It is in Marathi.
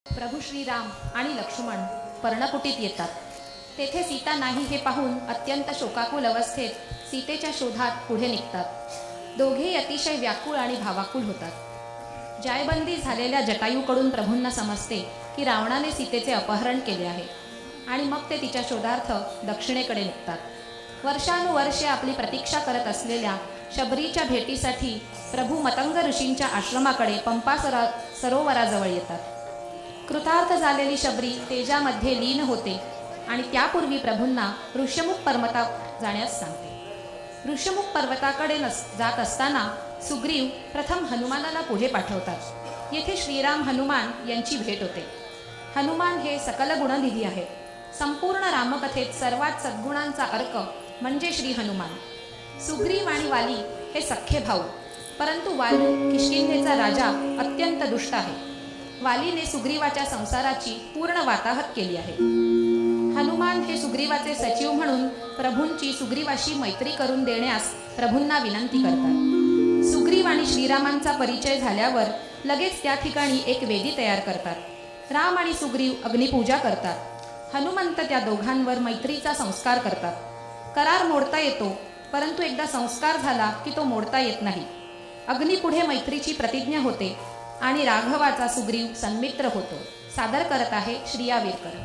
प्रभू श्रीराम आणि लक्ष्मण पर्णकुटीत येतात. तेथे सीता नाही हे पाहून अत्यंत शोकाकुल अवस्थेत सीतेच्या शोधात पुढे निघतात. दोघेही अतिशय व्याकुळ आणि भावाकुल होतात. जायबंदी झालेल्या जटायूकडून प्रभूंना समजते की रावणाने सीतेचे अपहरण केले आहे आणि मग ते तिच्या शोधार्थ दक्षिणेकडे निघतात. वर्षानुवर्षे आपली प्रतीक्षा करत असलेल्या शबरीच्या भेटीसाठी प्रभू मतंग ऋषींच्या आश्रमाकडे पंपा सरोवराजवळ येतात. कृतार्थ झालेली शबरी तेजामध्ये लीन होते आणि त्यापूर्वी प्रभूंना ऋष्यमुख पर्वतात जाण्यास सांगते. ऋष्यमुख पर्वताकडे जात असताना सुग्रीव प्रथम हनुमानाला पुढे पाठवतात. येथे श्रीराम हनुमान यांची भेट होते. हनुमान हे सकल गुणनिधी आहे. संपूर्ण रामकथेत सर्वात सद्गुणांचा अर्क म्हणजे श्री हनुमान. सुग्रीव आणि वाली हे सख्खे भाऊ, परंतु वाली किष्किंधेचा राजा अत्यंत दुष्ट आहे. वालीने सुग्रीवाच्या संसाराची पूर्ण वाताहत केली आहे. हनुमान हे सुग्रीवाचे सचिव म्हणून प्रभूंची सुग्रीवाशी मैत्री करून देण्यास प्रभूंना विनंती करतात. सुग्रीव आणि श्रीरामांचा परिचय झाल्यावर लगेच त्या ठिकाणी एक वेदी तयार करतात. राम आणि सुग्रीव अग्निपूजा करतात. हनुमंत त्या दोघांवर मैत्रीचा संस्कार करतात. करार मोडता येतो, परंतु एकदा संस्कार झाला की तो मोडता येत नाही. अग्निपुढे मैत्रीची प्रतिज्ञा होते आणि राघवाचा सुग्रीव सन्मित्र होतो. सादर करत आहे श्रिया वीरकर.